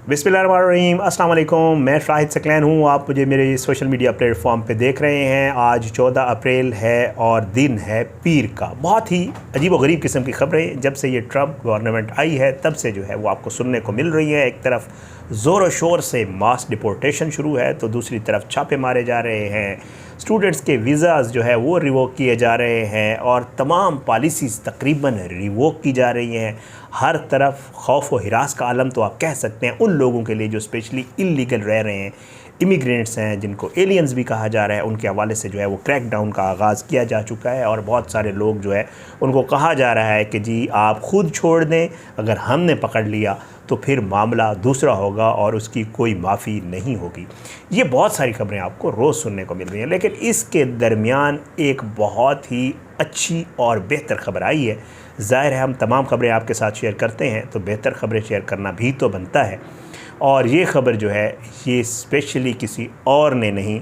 बिस्मिल्लाहिर्रहमानिर्रहीम, अस्सलाम वालेकुम। मैं शाहिद सकलैन हूँ। आप मुझे मेरे सोशल मीडिया प्लेटफॉर्म पे देख रहे हैं। आज 14 अप्रैल है और दिन है पीर का। बहुत ही अजीब व गरीब किस्म की खबरें जब से ये ट्रम्प गवर्नमेंट आई है तब से जो है वो आपको सुनने को मिल रही है। एक तरफ ज़ोर शोर से मास डिपोर्टेशन शुरू है तो दूसरी तरफ छापे मारे जा रहे हैं, स्टूडेंट्स के वीज़ाज़ जो है वो रिवोक किए जा रहे हैं और तमाम पॉलिसीज़ तकरीबन रिवोक की जा रही हैं। हर तरफ खौफ व हिरास का आलम तो आप कह सकते हैं उन लोगों के लिए जो स्पेशली इलीगल रह रहे हैं, इमिग्रेंट्स हैं, जिनको एलियंस भी कहा जा रहा है। उनके हवाले से जो है वो क्रैकडाउन का आगाज़ किया जा चुका है और बहुत सारे लोग जो है उनको कहा जा रहा है कि जी आप खुद छोड़ दें, अगर हमने पकड़ लिया तो फिर मामला दूसरा होगा और उसकी कोई माफ़ी नहीं होगी। ये बहुत सारी खबरें आपको रोज़ सुनने को मिल रही हैं, लेकिन इसके दरमियान एक बहुत ही अच्छी और बेहतर खबर आई है। ज़ाहिर है हम तमाम खबरें आपके साथ शेयर करते हैं तो बेहतर खबरें शेयर करना भी तो बनता है। और ये ख़बर जो है ये स्पेशली किसी और ने नहीं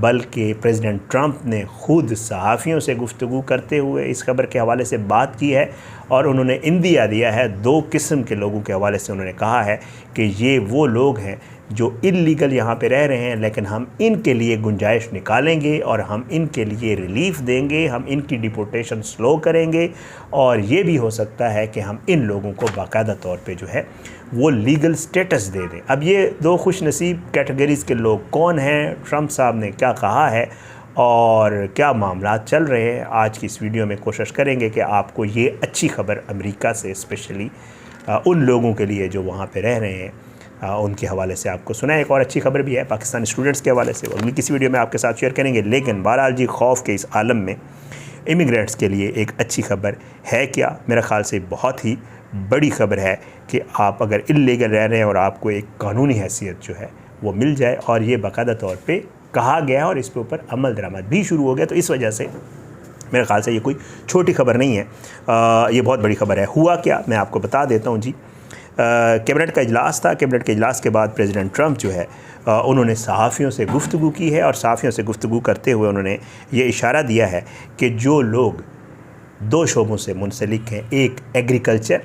बल्कि प्रेसिडेंट ट्रंप ने ख़ुद सहाफ़ियों से गुफ्तगू करते हुए इस खबर के हवाले से बात की है और उन्होंने इंदिया दिया है। दो किस्म के लोगों के हवाले से उन्होंने कहा है कि ये वो लोग हैं जो इल्लीगल यहाँ पे रह रहे हैं, लेकिन हम इनके लिए गुंजाइश निकालेंगे और हम इनके लिए रिलीफ़ देंगे, हम इनकी डिपोर्टेशन स्लो करेंगे और ये भी हो सकता है कि हम इन लोगों को बाकायदा तौर पे जो है वो लीगल स्टेटस दे दें। अब ये दो खुश नसीब कैटेगरीज़ के लोग कौन हैं, ट्रंप साहब ने क्या कहा है और क्या मामला चल रहे हैं, आज की इस वीडियो में कोशिश करेंगे कि आपको ये अच्छी खबर अमेरिका से स्पेशली उन लोगों के लिए जो वहाँ पे रह रहे हैं उनके हवाले से आपको सुनाए। एक और अच्छी खबर भी है पाकिस्तानी स्टूडेंट्स के हवाले से, अगली किसी वीडियो में आपके साथ शेयर करेंगे। लेकिन बहरहाल जी खौफ के इस आलम में इमिग्रेंट्स के लिए एक अच्छी खबर है क्या? मेरा ख़्याल से बहुत ही बड़ी खबर है कि आप अगर इल्लीगल रह रहे हैं और आपको एक कानूनी हैसियत जो है वो मिल जाए और ये बाकायदा तौर पे कहा गया है और इस पे ऊपर अमल दरामद भी शुरू हो गया। तो इस वजह से मेरे ख़्याल से ये कोई छोटी खबर नहीं है, ये बहुत बड़ी खबर है। हुआ क्या मैं आपको बता देता हूँ जी। कैबिनेट का इजलास था। कैबिनेट के इजलास के बाद प्रेसिडेंट ट्रंप जो है उन्होंने सहाफ़ियों से गुफ्तगू की है और सहाफ़ियों से गुफ्तगू करते हुए उन्होंने ये इशारा दिया है कि जो लोग दो शोबों से मुंसलिक हैं, एक एग्रीकल्चर,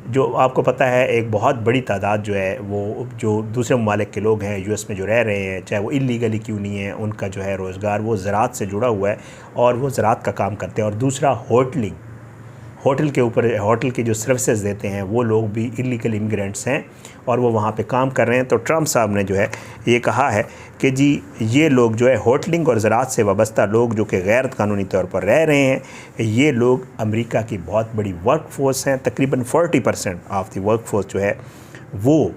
जो आपको पता है एक बहुत बड़ी तादाद जो है वो जो दूसरे ममालिक के लोग हैं यूएस में जो रह रहे हैं, चाहे वो इल्लीगली क्यों नहीं है, उनका जो है रोज़गार वो ज़राअत से जुड़ा हुआ है और वो ज़राअत का काम करते हैं। और दूसरा होटलिंग, होटल के ऊपर होटल की जो सर्विसेज देते हैं वो लोग भी इलीगल इमिग्रेंट्स हैं और वो वहाँ पे काम कर रहे हैं। तो ट्रंप साहब ने जो है ये कहा है कि जी ये लोग जो है होटलिंग और ज़राअत से वाबस्ता लोग जो कि गैर कानूनी तौर पर रह रहे हैं, ये लोग अमेरिका की बहुत बड़ी वर्क फोर्स हैं। तकरीबन 40% ऑफ द वर्क फोर्स जो है वो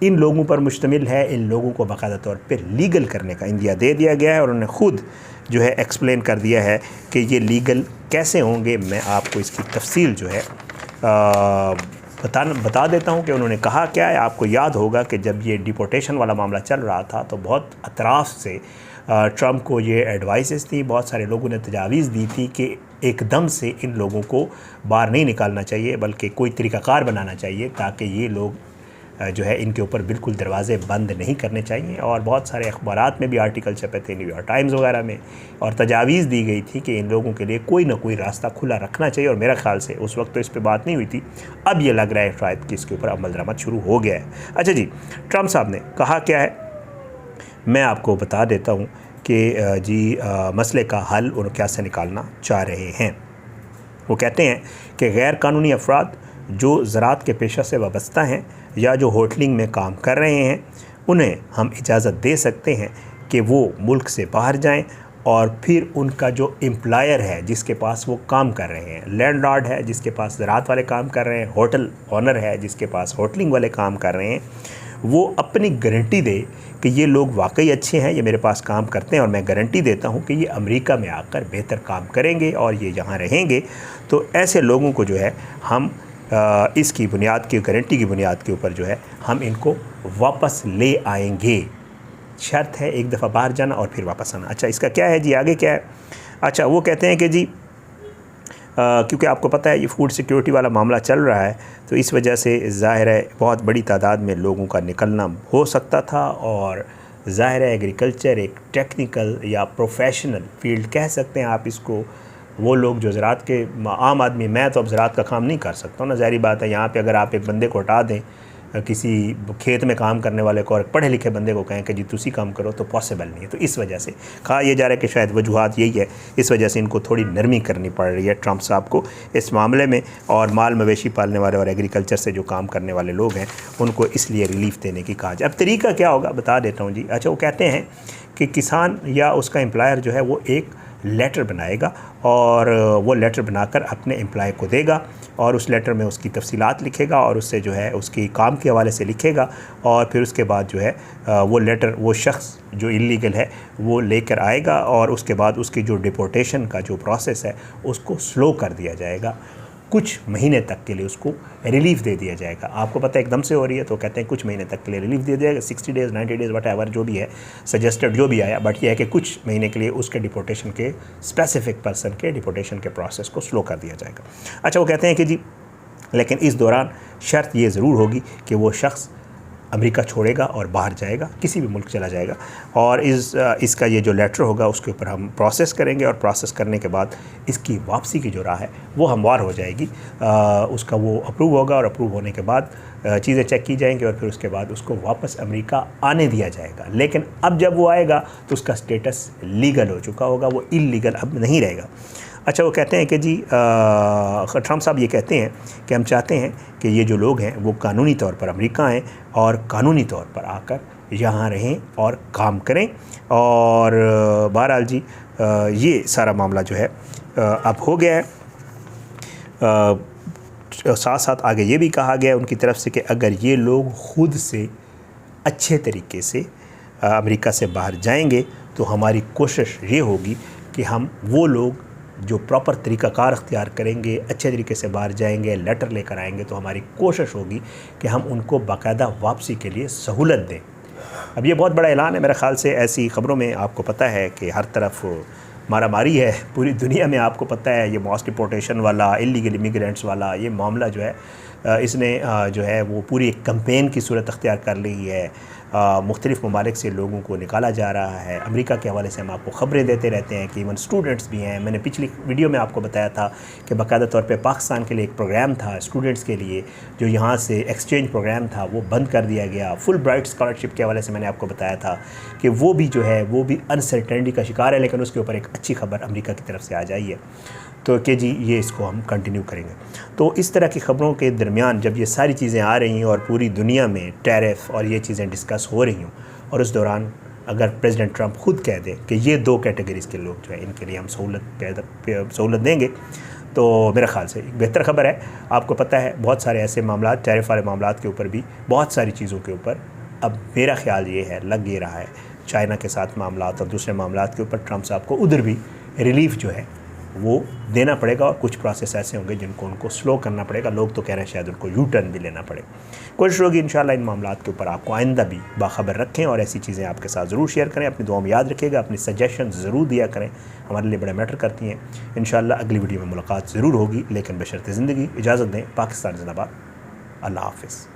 इन लोगों पर मुश्तमिल है। इन लोगों को बाकायदा तौर पर लीगल करने का इंदिया दे दिया गया है और उन्होंने ख़ुद जो है एक्सप्लेन कर दिया है कि ये लीगल कैसे होंगे। मैं आपको इसकी तफसील जो है बता देता हूँ कि उन्होंने कहा क्या है। आपको याद होगा कि जब ये डिपोर्टेशन वाला मामला चल रहा था तो बहुत अतराफ़ से ट्रंप को ये एडवाइसेस थी, बहुत सारे लोगों ने तजावीज़ दी थी कि एकदम से इन लोगों को बाहर नहीं निकालना चाहिए बल्कि कोई तरीक़ाकार बनाना चाहिए ताकि ये लोग जो है इनके ऊपर बिल्कुल दरवाज़े बंद नहीं करने चाहिए। और बहुत सारे अखबारात में भी आर्टिकल छपे थे, न्यूयॉर्क टाइम्स वगैरह में, और तजावीज़ दी गई थी कि इन लोगों के लिए कोई ना कोई रास्ता खुला रखना चाहिए। और मेरा ख़्याल से उस वक्त तो इस पर बात नहीं हुई थी, अब ये लग रहा है शायद कि इसके ऊपर अमल दरामद शुरू हो गया है। अच्छा जी, ट्रंप साहब ने कहा क्या है मैं आपको बता देता हूँ कि जी मसले का हल उन्हें कैसे निकालना चाह रहे हैं। वो कहते हैं कि गैर कानूनी अफराद जो ज़राअत के पेशा से वाबस्ता हैं या जो होटलिंग में काम कर रहे हैं उन्हें हम इजाज़त दे सकते हैं कि वो मुल्क से बाहर जाएं और फिर उनका जो एम्प्लॉयर है जिसके पास वो काम कर रहे हैं, लैंडलॉर्ड है जिसके पास ज़राअत वाले काम कर रहे हैं, होटल ओनर है जिसके पास होटलिंग वाले काम कर रहे हैं, वो अपनी गारंटी दे कि ये लोग वाकई अच्छे हैं, ये मेरे पास काम करते हैं और मैं गारंटी देता हूँ कि ये अमेरिका में आकर बेहतर काम करेंगे और ये यहाँ रहेंगे। तो ऐसे लोगों को जो है हम इसकी बुनियाद की गारंटी की बुनियाद के ऊपर जो है हम इनको वापस ले आएंगे। शर्त है एक दफ़ा बाहर जाना और फिर वापस आना। अच्छा, इसका क्या है जी, आगे क्या है? अच्छा, वो कहते हैं कि जी क्योंकि आपको पता है ये फूड सिक्योरिटी वाला मामला चल रहा है तो इस वजह से ज़ाहिर है बहुत बड़ी तादाद में लोगों का निकलना हो सकता था। और ज़ाहिर है एग्रीकल्चर एक टेक्निकल या प्रोफेशनल फील्ड कह सकते हैं आप इसको। वो लोग जो ज़राअत के आम आदमी, मैं तो अब ज़राअत का काम नहीं कर सकता हूँ ना, ज़ाहिर बात है। यहाँ पे अगर आप एक बंदे को हटा दें किसी खेत में काम करने वाले को और पढ़े लिखे बंदे को कहें कि जी तुसी काम करो तो पॉसिबल नहीं है। तो इस वजह से कहा यह जा रहा है कि शायद वजूहात यही है, इस वजह से इनको थोड़ी नरमी करनी पड़ रही है ट्रंप साहब को इस मामले में। और माल मवेशी पालने वाले और एग्रीकल्चर से जो काम करने वाले लोग हैं उनको इसलिए रिलीफ देने की कहा जाए। अब तरीका क्या होगा बता देता हूँ जी। अच्छा, वो कहते हैं कि किसान या उसका एम्प्लॉयर जो है वो एक लेटर बनाएगा और वो लेटर बनाकर अपने एम्प्लॉय को देगा और उस लेटर में उसकी तफसीलात लिखेगा और उससे जो है उसकी काम के हवाले से लिखेगा और फिर उसके बाद जो है वो लेटर वो शख्स जो इल्लीगल है वो लेकर आएगा और उसके बाद उसकी जो डिपोर्टेशन का जो प्रोसेस है उसको स्लो कर दिया जाएगा। कुछ महीने तक के लिए उसको रिलीफ दे दिया जाएगा। आपको पता है एकदम से हो रही है तो कहते हैं कुछ महीने तक के लिए रिलीफ दे दिया जाएगा, 60 डेज़ 90 डेज़ वट जो भी है सजेस्टेड जो भी आया, बट ये है कि कुछ महीने के लिए उसके डिपोर्टेशन के स्पेसिफिक पर्सन के डिपोर्टेशन के प्रोसेस को स्लो कर दिया जाएगा। अच्छा, वो कहते हैं कि जी लेकिन इस दौरान शर्त ये ज़रूर होगी कि वो शख्स अमेरिका छोड़ेगा और बाहर जाएगा, किसी भी मुल्क चला जाएगा और इसका ये जो लेटर होगा उसके ऊपर हम प्रोसेस करेंगे और प्रोसेस करने के बाद इसकी वापसी की जो राह है वो हमवार हो जाएगी। उसका वो अप्रूव होगा और अप्रूव होने के बाद चीज़ें चेक की जाएंगी और फिर उसके बाद उसको वापस अमेरिका आने दिया जाएगा। लेकिन अब जब वो आएगा तो उसका स्टेटस लीगल हो चुका होगा, वो इल्लीगल अब नहीं रहेगा। अच्छा, वो कहते हैं कि जी ट्रंप साहब ये कहते हैं कि हम चाहते हैं कि ये जो लोग हैं वो कानूनी तौर पर अमेरिका आएँ और कानूनी तौर पर आकर यहाँ रहें और काम करें। और बहरहाल जी ये सारा मामला जो है अब हो गया है। साथ साथ आगे ये भी कहा गया उनकी तरफ से कि अगर ये लोग ख़ुद से अच्छे तरीके से अमेरिका से बाहर जाएंगे तो हमारी कोशिश ये होगी कि हम वो लोग जो प्रॉपर तरीक़ाकार अख्तियार करेंगे, अच्छे तरीके से बाहर जाएंगे, लेटर लेकर आएंगे, तो हमारी कोशिश होगी कि हम उनको बाकायदा वापसी के लिए सहूलत दें। अब ये बहुत बड़ा ऐलान है। मेरे ख़्याल से ऐसी ख़बरों में आपको पता है कि हर तरफ मारामारी है पूरी दुनिया में। आपको पता है ये मास डिपोर्टेशन वाला, इलीगल इमिग्रेंट्स वाला ये मामला जो है इसने जो है वो पूरी एक कैंपेन की सूरत अख्तियार कर ली है। मुख्तलिफ़ ममालिक से लोगों को निकाला जा रहा है। अमेरिका के हवाले से हम आपको ख़बरें देते रहते हैं कि इवन स्टूडेंट्स भी हैं। मैंने पिछली वीडियो में आपको बताया था कि बाकायदा तौर पे पाकिस्तान के लिए एक प्रोग्राम था स्टूडेंट्स के लिए, जो यहाँ से एक्सचेंज प्रोग्राम था वो बंद कर दिया गया। फुल ब्राइट स्कॉलरशिप के हवाले से मैंने आपको बताया था कि वो भी जो है वो भी अनसर्टेनिटी का शिकार है, लेकिन उसके ऊपर एक अच्छी खबर अमेरिका की तरफ से आ जाई है तो कि जी ये इसको हम कंटिन्यू करेंगे। तो इस तरह की ख़बरों के दरमियान जब ये सारी चीज़ें आ रही हैं और पूरी दुनिया में टैरिफ और ये चीज़ें डिस्कस हो रही हों और उस दौरान अगर प्रेसिडेंट ट्रंप खुद कह दे कि ये 2 कैटेगरीज़ के लोग जो है इनके लिए हम सहूलत देंगे तो मेरे ख़्याल से एक बेहतर ख़बर है। आपको पता है बहुत सारे ऐसे मामला, टैरिफ वाले मामला के ऊपर भी बहुत सारी चीज़ों के ऊपर अब मेरा ख़्याल ये है, लग ये रहा है चाइना के साथ मामला और दूसरे मामला के ऊपर ट्रंप साहब को उधर भी रिलीफ जो है वो देना पड़ेगा और कुछ प्रोसेस ऐसे होंगे जिनको उनको स्लो करना पड़ेगा। लोग तो कह रहे हैं शायद उनको यू टर्न भी लेना पड़े। कोशिश होगी इंशाल्लाह इन मामलात के ऊपर आपको आइंदा भी बाखबर रखें और ऐसी चीज़ें आपके साथ ज़रूर शेयर करें। अपनी दुआ में याद रखिएगा, अपनी सजेशन ज़रूर दिया करें, हमारे लिए बड़ा मैटर करती हैं। इंशाल्लाह अगली वीडियो में मुलाकात ज़रूर होगी, लेकिन बशर्ते ज़िंदगी। इजाज़त दें। पाकिस्तान जिंदाबाद। अल्लाह हाफ़िज़।